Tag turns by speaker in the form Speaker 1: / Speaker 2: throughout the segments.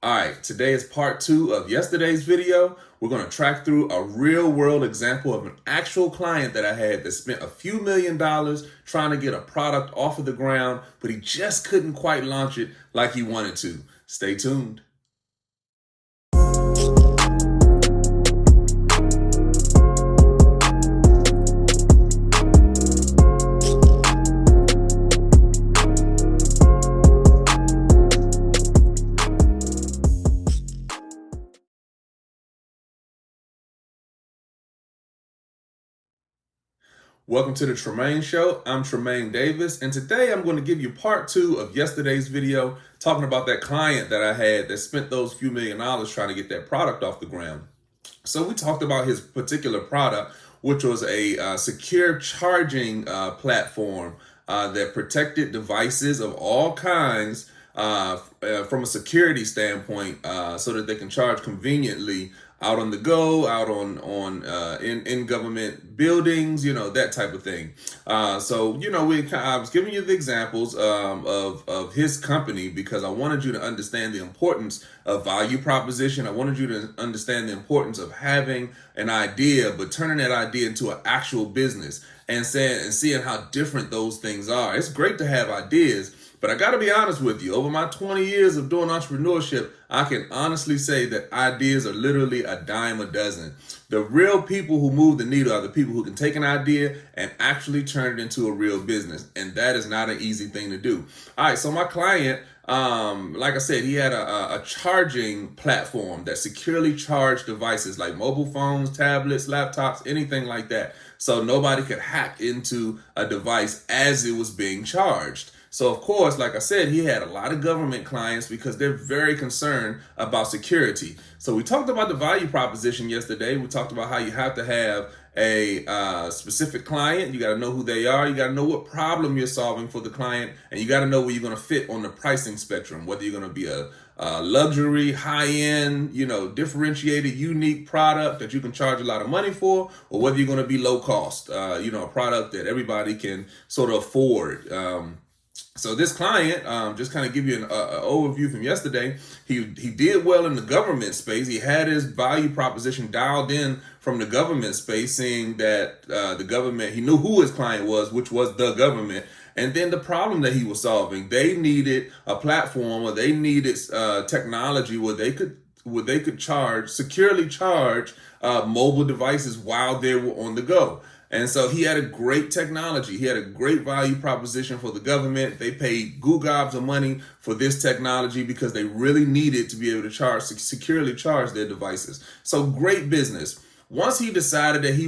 Speaker 1: All right, today is part 2 of yesterday's video. We're going to track through a real world example of an actual client that I had that spent a few $1,000,000 trying to get a product off of the ground, but he just couldn't quite launch it like he wanted to. Stay tuned. Welcome to the Tremain Show. I'm Tremain Davis, and today I'm going to give you part 2 of yesterday's video talking about that client that I had that spent those few $1,000,000 trying to get that product off the ground. So we talked about his particular product, which was a secure charging platform that protected devices of all kinds from a security standpoint, so that they can charge conveniently out on the go, out in government buildings, that type of thing. So I was giving you the examples of his company because I wanted you to understand the importance of value proposition. I wanted you to understand the importance of having an idea, but turning that idea into an actual business and seeing how different those things are. It's great to have ideas, but I got to be honest with you. Over my 20 years of doing entrepreneurship, I can honestly say that ideas are literally a dime a dozen. The real people who move the needle are the people who can take an idea and actually turn it into a real business. And that is not an easy thing to do. All right, so my client, like I said, he had a charging platform that securely charged devices like mobile phones, tablets, laptops, anything like that. So nobody could hack into a device as it was being charged. So, of course, like I said, he had a lot of government clients because they're very concerned about security. So we talked about the value proposition yesterday. We talked about how you have to have a specific client. You got to know who they are. You got to know what problem you're solving for the client. And you got to know where you're going to fit on the pricing spectrum, whether you're going to be a luxury, high-end, differentiated, unique product that you can charge a lot of money for, or whether you're going to be low cost, a product that everybody can sort of afford. So this client, just kind of give you an overview from yesterday, he did well in the government space. He had his value proposition dialed in from the government space, seeing that the government, he knew who his client was, which was the government. And then the problem that he was solving, they needed a platform, or they needed technology where they could securely charge mobile devices while they were on the go. And so he had a great technology. He had a great value proposition for the government. They paid goo gobs of money for this technology because they really needed to be able to securely charge their devices. So great business. Once he decided that he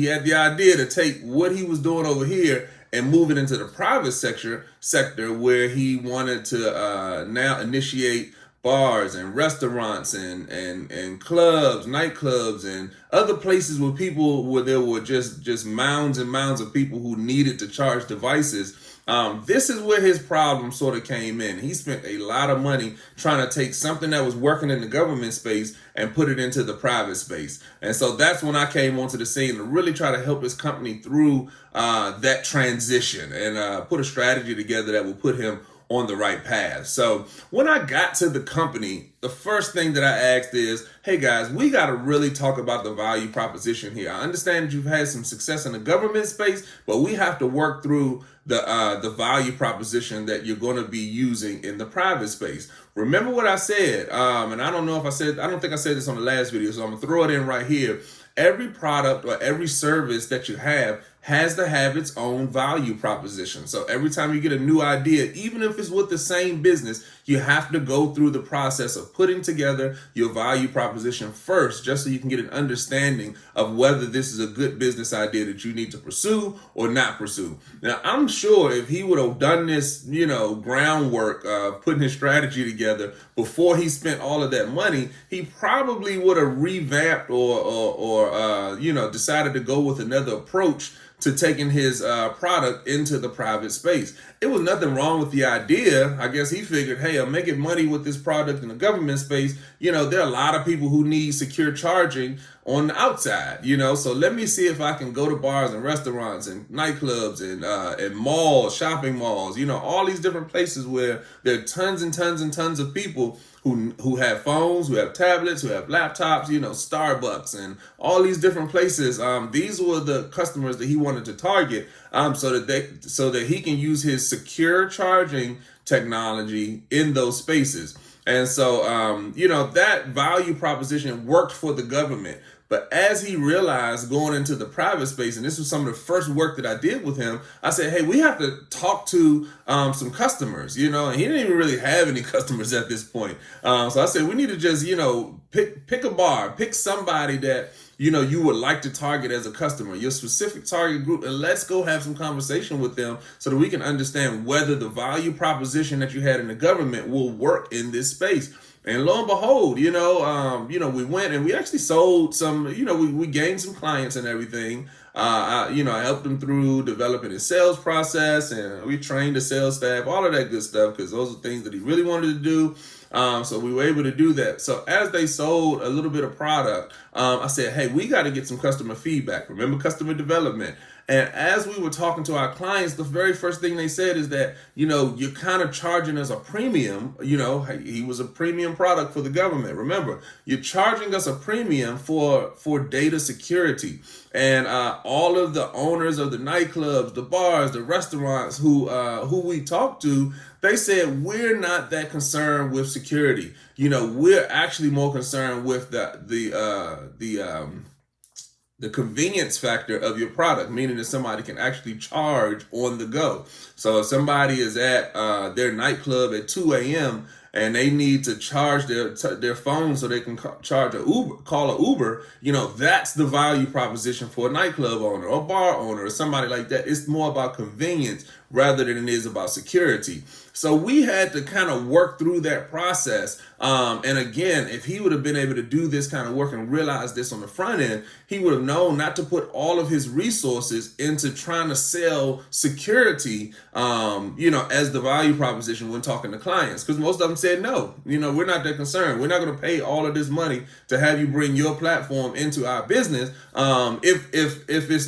Speaker 1: had the idea to take what he was doing over here and move it into the private sector where he wanted to now initiate bars and restaurants and clubs, nightclubs, and other places where there were just mounds and mounds of people who needed to charge devices. This is where his problem sort of came in. He spent a lot of money trying to take something that was working in the government space and put it into the private space. And so that's when I came onto the scene to really try to help his company through that transition and put a strategy together that will put him on the right path. So when I got to the company, the first thing that I asked is, hey guys, we got to really talk about the value proposition here. I understand that you've had some success in the government space, but we have to work through the value proposition that you're going to be using in the private space. Remember what I said, and I don't think I said this on the last video, so I'm gonna throw it in right here. Every product or every service that you have has to have its own value proposition. So every time you get a new idea, even if it's with the same business, you have to go through the process of putting together your value proposition first, just so you can get an understanding of whether this is a good business idea that you need to pursue or not pursue. Now, I'm sure if he would have done this, groundwork, putting his strategy together before he spent all of that money, he probably would have revamped or decided to go with another approach to taking his product into the private space. It was nothing wrong with the idea. I guess he figured, hey, I'm making money with this product in the government space. There are a lot of people who need secure charging on the outside, so let me see if I can go to bars and restaurants and nightclubs and malls, shopping malls, all these different places where there are tons and tons and tons of people who have phones, who have tablets, who have laptops, Starbucks and all these different places. These were the customers that he wanted to target, so that he can use his secure charging technology in those spaces. And so, that value proposition worked for the government. But as he realized going into the private space, and this was some of the first work that I did with him, I said, hey, we have to talk to some customers, and he didn't even really have any customers at this point. So I said, we need to just, pick a bar, pick somebody that, you would like to target as a customer, your specific target group, and let's go have some conversation with them so that we can understand whether the value proposition that you had in the government will work in this space. And lo and behold, we went and we actually sold some, we gained some clients and everything. I helped him through developing his sales process, and we trained the sales staff, all of that good stuff, because those are things that he really wanted to do. So we were able to do that. So as they sold a little bit of product, I said, hey, we got to get some customer feedback. Remember, customer development. And as we were talking to our clients, the very first thing they said is that, you're kind of charging us a premium. He was a premium product for the government. Remember, you're charging us a premium for data security. And all of the owners of the nightclubs, the bars, the restaurants who we talked to, they said, we're not that concerned with security. We're actually more concerned with the convenience factor of your product, meaning that somebody can actually charge on the go. So if somebody is at their nightclub at 2 a.m. and they need to charge their phone so they can call an Uber, that's the value proposition for a nightclub owner or bar owner or somebody like that. It's more about convenience rather than it is about security. So we had to kind of work through that process. And again, if he would have been able to do this kind of work and realize this on the front end, he would have known not to put all of his resources into trying to sell security, as the value proposition when talking to clients. Because most of them said, no, we're not that concerned. We're not going to pay all of this money to have you bring your platform into our business if it's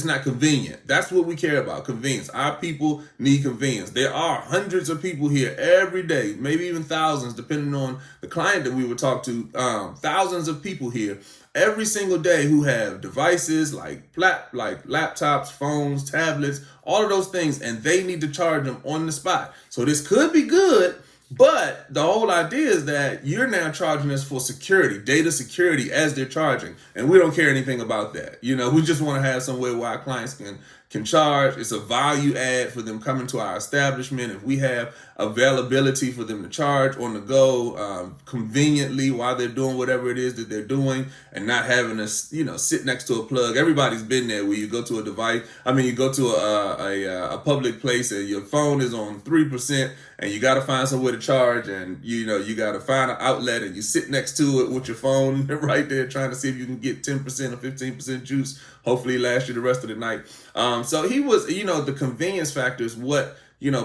Speaker 1: not convenient. That's what we care about, convenience. Our people need convenience. There are hundreds of people here every day, maybe even thousands, depending on the client that we would talk to, thousands of people here every single day who have devices like laptops, phones, tablets, all of those things, and they need to charge them on the spot. So this could be good, but the whole idea is that you're now charging us for security, data security, as they're charging, and we don't care anything about that. We just want to have somewhere where our clients can charge. It's a value add for them coming to our establishment. If we have availability for them to charge on the go, conveniently while they're doing whatever it is that they're doing, and not having to, sit next to a plug. Everybody's been there where you go to a device. You go to a public place and your phone is on 3%, and you got to find somewhere to charge, and you got to find an outlet, and you sit next to it with your phone right there, trying to see if you can get 10% or 15% juice. Hopefully, last you the rest of the night. So he was, the convenience factor is what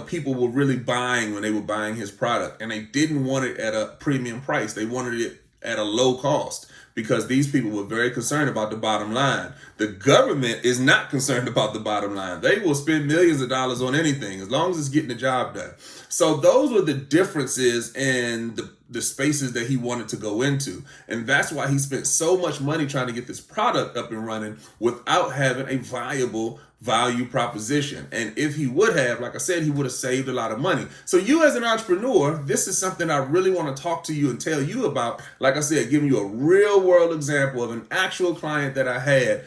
Speaker 1: people were really buying when they were buying his product, and they didn't want it at a premium price. They wanted it at a low cost, because these people were very concerned about the bottom line. The government is not concerned about the bottom line. They will spend millions of dollars on anything as long as it's getting the job done. So those were the differences in the spaces that he wanted to go into. And that's why he spent so much money trying to get this product up and running without having a viable value proposition. And if he would have, like I said, he would have saved a lot of money. So you as an entrepreneur, this is something I really want to talk to you and tell you about. Like I said, giving you a real world example of an actual client that I had,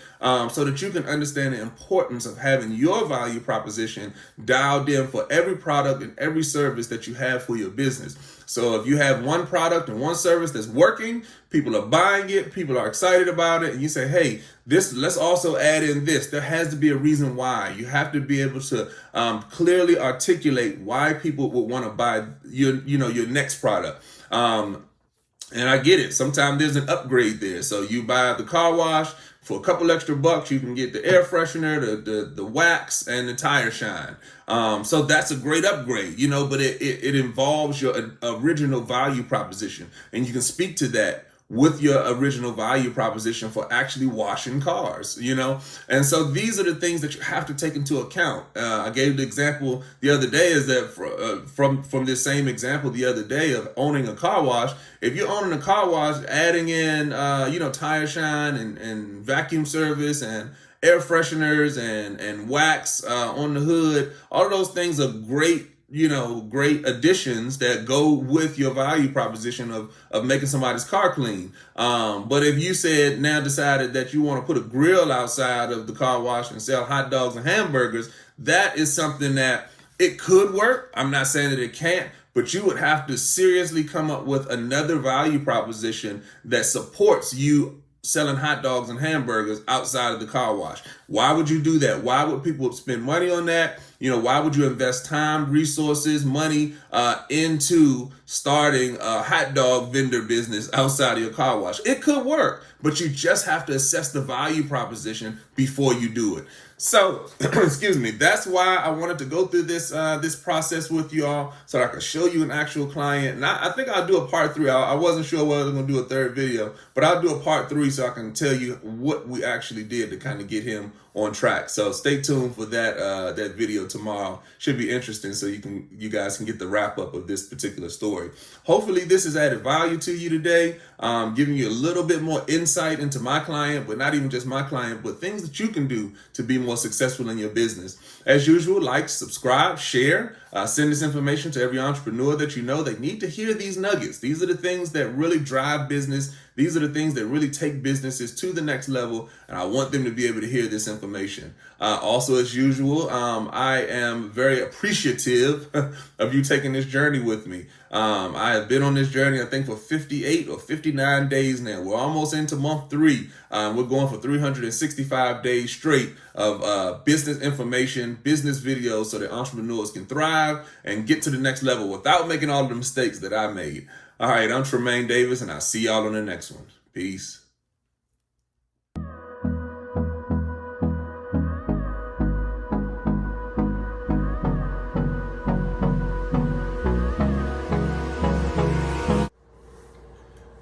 Speaker 1: so that you can understand the importance of having your value proposition dialed in for every product and every service that you have for your business. So if you have one product and one service that's working, people are buying it, people are excited about it, and you say, hey, let's also add in this. There has to be a reason why. You have to be able to clearly articulate why people would want to buy your next product. And I get it. Sometimes there's an upgrade there. So you buy the car wash for a couple extra bucks, you can get the air freshener, the wax, and the tire shine. So that's a great upgrade, but it involves your original value proposition, and you can speak to that with your original value proposition for actually washing cars, you know? And so these are the things that you have to take into account. I gave the example the other day is that from this same example the other day of owning a car wash. If you're owning a car wash, adding in, tire shine and vacuum service and air fresheners and wax on the hood, all of those things are great great additions that go with your value proposition of making somebody's car clean. But if you decided that you want to put a grill outside of the car wash and sell hot dogs and hamburgers, that is something that it could work. I'm not saying that it can't, but you would have to seriously come up with another value proposition that supports you selling hot dogs and hamburgers outside of the car wash. Why would you do that? Why would people spend money on that? Why would you invest time, resources, money into starting a hot dog vendor business outside of your car wash? It could work, but you just have to assess the value proposition before you do it. So, excuse me, that's why I wanted to go through this process with you all so that I could show you an actual client. And I think I'll do a part 3. I wasn't sure whether I was going to do a third video, but I'll do a part 3 so I can tell you what we actually did to kind of get him on track. So stay tuned for that video tomorrow. Should be interesting, so you guys can get the wrap up of this particular story. Hopefully this has added value to you today, giving you a little bit more insight into my client, but not even just my client, but things that you can do to be more successful in your business. As usual, like, subscribe, share, send this information to every entrepreneur that you know. They need to hear these nuggets. These are the things that really drive business. These are the things that really take businesses to the next level, and I want them to be able to hear this information. Also, as usual, I am very appreciative of you taking this journey with me. I have been on this journey, I think, for 58 or 59 days now. We're almost into month 3. We're going for 365 days straight of business information, business videos, so that entrepreneurs can thrive and get to the next level without making all of the mistakes that I made. All right, I'm Tremain Davis, and I'll see y'all on the next one. Peace.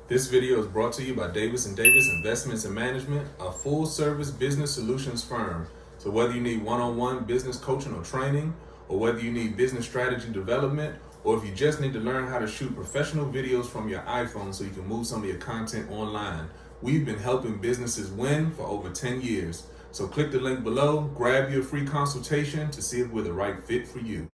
Speaker 1: This video is brought to you by Davis & Davis Investments and Management, a full-service business solutions firm. So whether you need one-on-one business coaching or training, or whether you need business strategy development, or if you just need to learn how to shoot professional videos from your iPhone so you can move some of your content online, we've been helping businesses win for over 10 years. So click the link below, grab your free consultation to see if we're the right fit for you.